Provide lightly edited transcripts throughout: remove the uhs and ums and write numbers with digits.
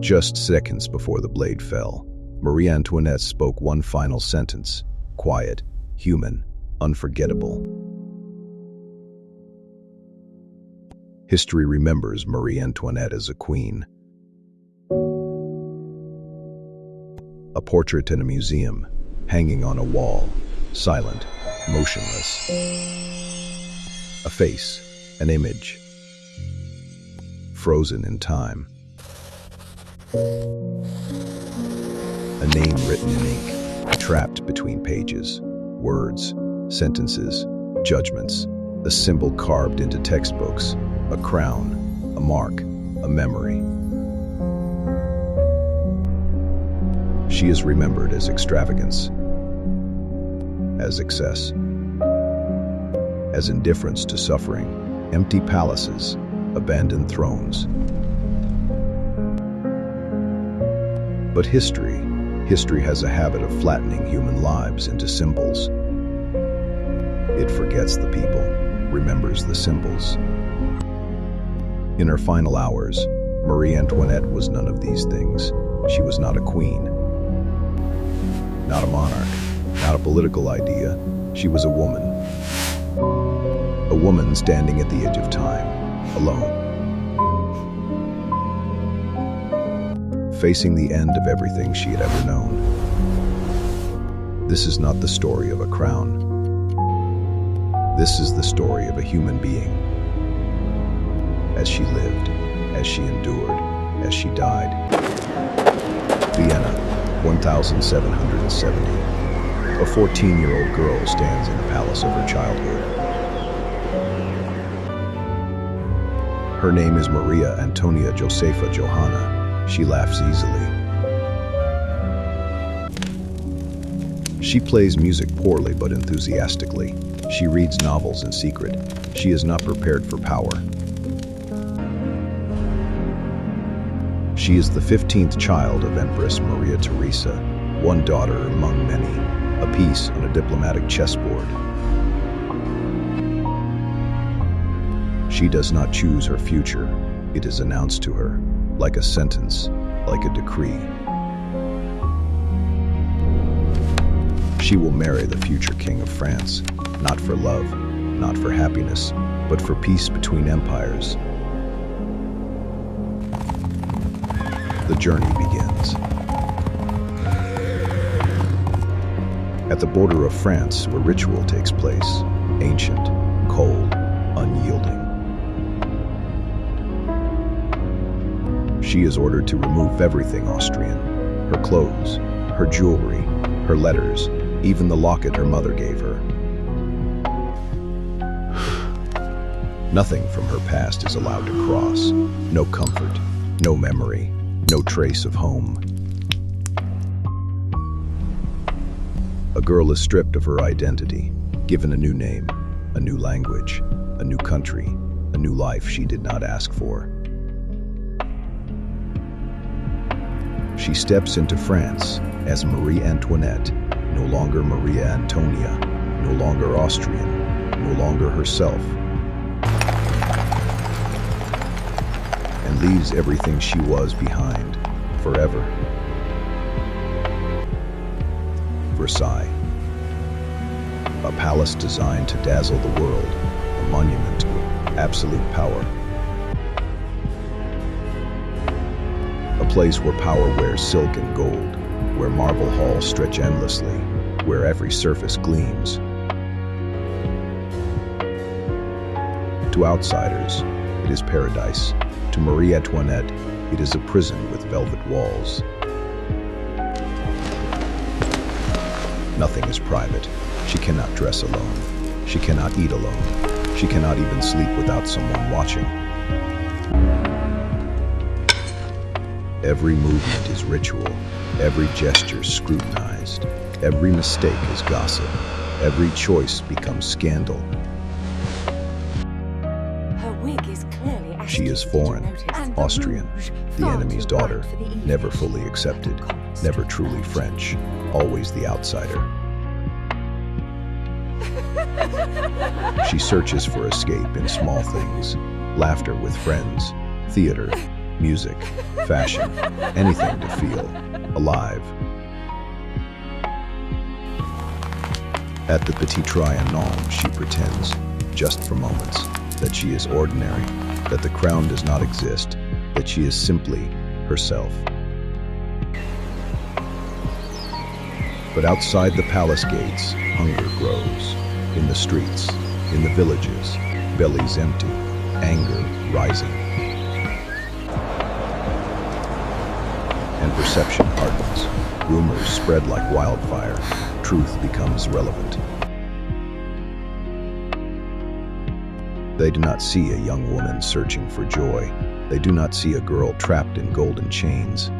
Just seconds before the blade fell, Marie Antoinette spoke one final sentence, quiet, human, unforgettable. History remembers Marie Antoinette as a queen. A portrait in a museum, hanging on a wall, silent, motionless. A face, an image, frozen in time. A name written in ink, trapped between pages, words, sentences, judgments, a symbol carved into textbooks, a crown, a mark, a memory. She is remembered as extravagance, as excess, as indifference to suffering, empty palaces, abandoned thrones. But history has a habit of flattening human lives into symbols. It forgets the people, remembers the symbols. In her final hours, Marie Antoinette was none of these things. She was not a queen, not a monarch, not a political idea. She was a woman. A woman standing at the edge of time, alone. Facing the end of everything she had ever known. This is not the story of a crown. This is the story of a human being. As she lived, as she endured, as she died. Vienna, 1770. A 14-year-old girl stands in the palace of her childhood. Her name is Maria Antonia Josepha Johanna. She laughs easily. She plays music poorly but enthusiastically. She reads novels in secret. She is not prepared for power. She is the 15th child of Empress Maria Theresa, one daughter among many, a piece on a diplomatic chessboard. She does not choose her future. It is announced to her, like a sentence, like a decree. She will marry the future king of France, not for love, not for happiness, but for peace between empires. The journey begins. At the border of France, where ritual takes place, ancient, cold, unyielding. She is ordered to remove everything Austrian, her clothes, her jewelry, her letters, even the locket her mother gave her. Nothing from her past is allowed to cross. No comfort, no memory, no trace of home. A girl is stripped of her identity, given a new name, a new language, a new country, a new life she did not ask for. She steps into France as Marie Antoinette, no longer Maria Antonia, no longer Austrian, no longer herself, and leaves everything she was behind, forever. Versailles, a palace designed to dazzle the world, a monument to absolute power. A place where power wears silk and gold, where marble halls stretch endlessly, where every surface gleams. To outsiders, it is paradise. To Marie Antoinette, it is a prison with velvet walls. Nothing is private. She cannot dress alone. She cannot eat alone. She cannot even sleep without someone watching. Every movement is ritual, every gesture scrutinized, every mistake is gossip, every choice becomes scandal. Her wig is clearly She is foreign, Austrian, the enemy's daughter, never fully accepted, never truly French, always the outsider. She searches for escape in small things, laughter with friends, theater, music, fashion, anything to feel alive. At the Petit Trianon, she pretends, just for moments, that she is ordinary, that the crown does not exist, that she is simply herself. But outside the palace gates, hunger grows. In the streets, in the villages, bellies empty, anger rising. And perception hardens. Rumors spread like wildfire. Truth becomes relevant. They do not see a young woman searching for joy. They do not see a girl trapped in golden chains.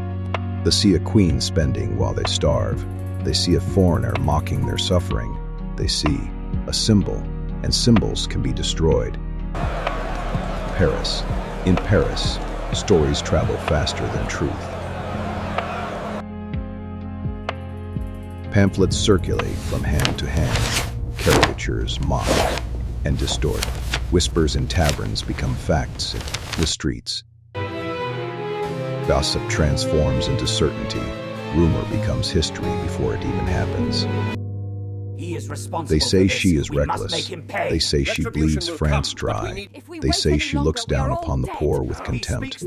They see a queen spending while they starve. They see a foreigner mocking their suffering. They see a symbol, and symbols can be destroyed. Paris. In Paris, stories travel faster than truth. Pamphlets circulate from hand to hand. Caricatures mock and distort. Whispers in taverns become facts in the streets. Gossip transforms into certainty. Rumor becomes history before it even happens. They say she is reckless. They say she bleeds France dry. They say she looks down upon the poor with contempt.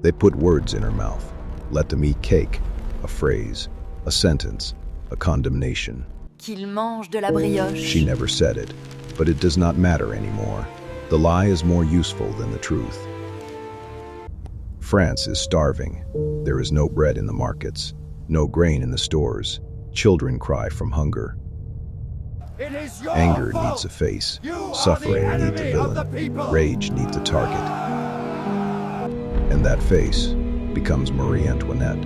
They put words in her mouth. Let them eat cake, a phrase, a sentence, a condemnation. She never said it, but it does not matter anymore. The lie is more useful than the truth. France is starving. There is no bread in the markets, no grain in the stores. Children cry from hunger. Anger needs a face. Suffering needs a villain. Rage needs a target. And that face becomes Marie Antoinette.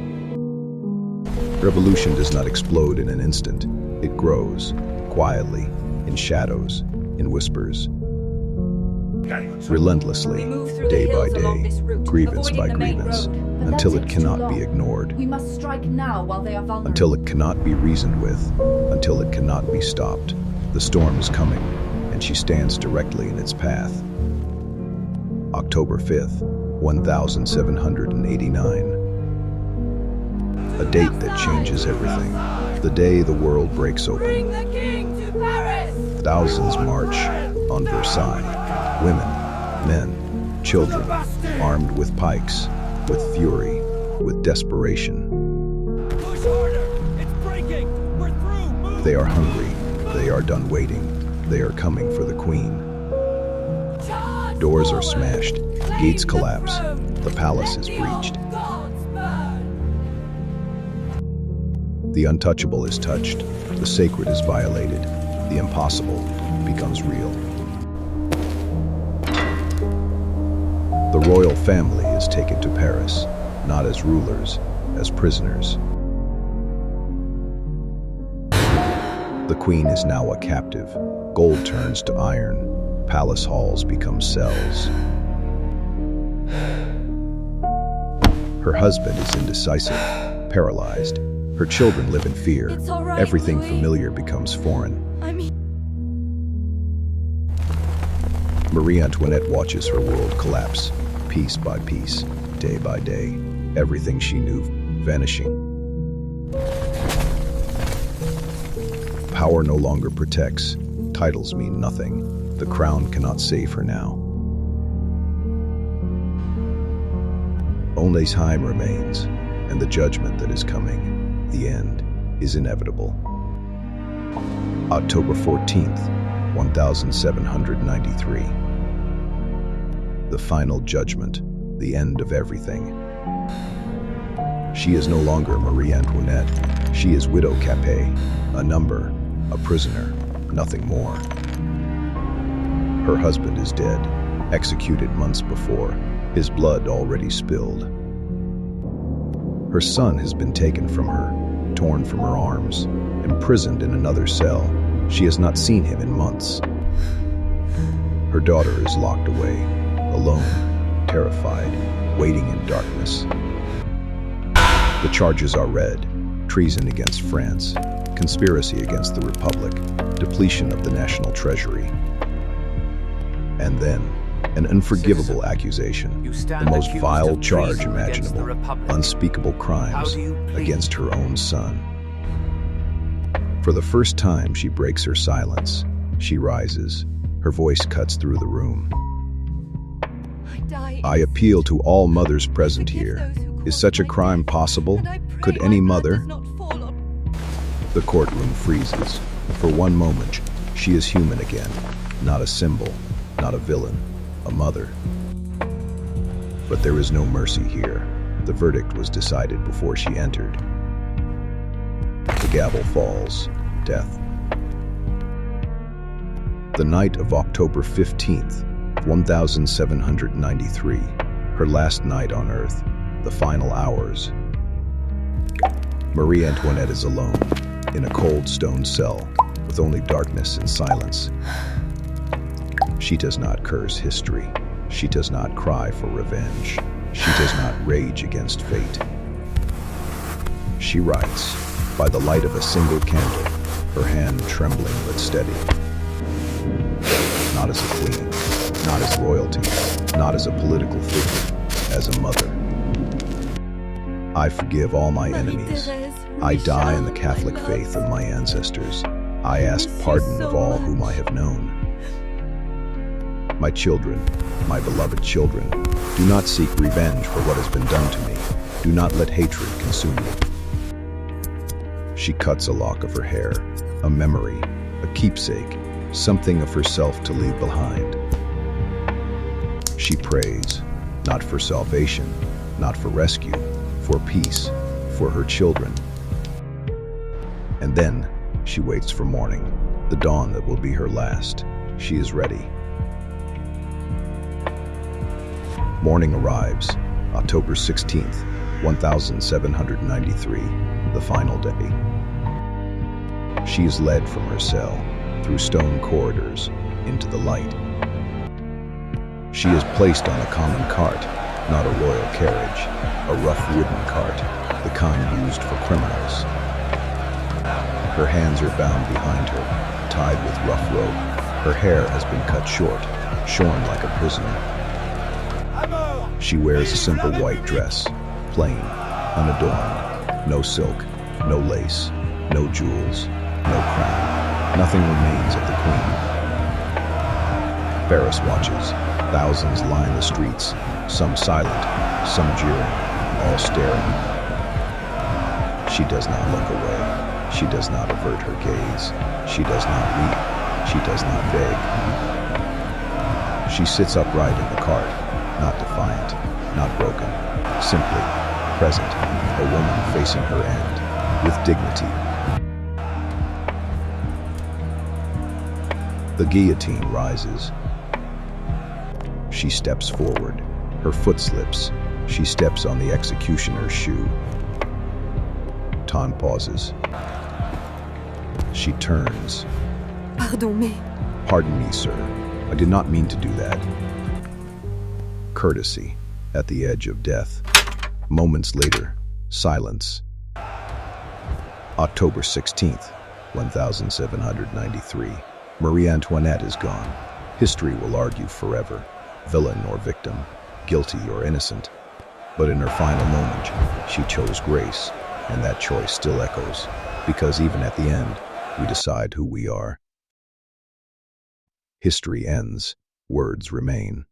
Revolution does not explode in an instant. It grows, quietly, in shadows, in whispers. Relentlessly, day by day, grievance by grievance, until it cannot be ignored, We must strike now while they are vulnerable. until it cannot be reasoned with, until it cannot be stopped. The storm is coming, and she stands directly in its path. October 5th, 1789. A date that changes everything. The day the world breaks open. Bring the king to Paris! Thousands march on Versailles. Women, men, children, armed with pikes, with fury, with desperation. Push harder! It's breaking! We're through! Move! They are hungry. They are done waiting. They are coming for the queen. Charge Doors are forward! smashed. Claim Gates the collapse. throne! The palace Let is the breached. old gods burn! The untouchable is touched. The sacred is violated. The impossible becomes real. The royal family is taken to Paris, not as rulers, as prisoners. The queen is now a captive. Gold turns to iron. Palace halls become cells. Her husband is indecisive, paralyzed. Her children live in fear. It's all right, Everything Louis. familiar becomes foreign. I mean, Marie Antoinette watches her world collapse, piece by piece, day by day, everything she knew vanishing. Power no longer protects, titles mean nothing, the crown cannot save her now. Only time remains, and the judgment that is coming, the end, is inevitable. October 14th, 1793. The final judgment, the end of everything. She is no longer Marie Antoinette. She is Widow Capet, a number, a prisoner, nothing more. Her husband is dead, executed months before, his blood already spilled. Her son has been taken from her, torn from her arms, imprisoned in another cell. She has not seen him in months. Her daughter is locked away, alone, terrified, waiting in darkness. The charges are read: treason against France, conspiracy against the Republic, depletion of the national treasury. And then, An unforgivable accusation, the most vile charge imaginable, unspeakable crimes against her own son. For the first time, she breaks her silence. She rises. Her voice cuts through the room. I appeal to all mothers present here. Is such a crime possible? Could any mother? The courtroom freezes. For one moment, she is human again. Not a symbol, not a villain, a mother. But there is no mercy here. The verdict was decided before she entered. The gavel falls. Death. The night of October 15th, 1793, her last night on Earth, the final hours. Marie Antoinette is alone, in a cold stone cell, with only darkness and silence. She does not curse history. She does not cry for revenge. She does not rage against fate. She writes, by the light of a single candle, her hand trembling but steady. Not as a queen, not as royalty, not as a political figure, as a mother. I forgive all my enemies. I die in the Catholic faith of my ancestors. I ask pardon of all whom I have known. My children, my beloved children, do not seek revenge for what has been done to me. Do not let hatred consume you. She cuts a lock of her hair, a memory, a keepsake, something of herself to leave behind. She prays, not for salvation, not for rescue, for peace, for her children. And then she waits for morning, the dawn that will be her last. She is ready. Morning arrives, October 16th, 1793, the final day. She is led from her cell, through stone corridors, into the light. She is placed on a common cart, not a royal carriage, a rough wooden cart, the kind used for criminals. Her hands are bound behind her, tied with rough rope. Her hair has been cut short, shorn like a prisoner. She wears a simple white dress, plain, unadorned, no silk, no lace, no jewels, no crown. Nothing remains of the queen. Paris watches. Thousands line the streets, some silent, some jeering, all staring. She does not look away. She does not avert her gaze. She does not weep. She does not beg. She sits upright in the cart, not defiant, not broken, simply present, a woman facing her end, with dignity. The guillotine rises. She steps forward. Her foot slips. She steps on the executioner's shoe. Time pauses. She turns. Pardon me, sir. I did not mean to do that. Courtesy, at the edge of death. Moments later, silence. October 16th, 1793. Marie Antoinette is gone. History will argue forever, villain or victim, guilty or innocent. But in her final moment, she chose grace, and that choice still echoes, because even at the end, we decide who we are. History ends, words remain.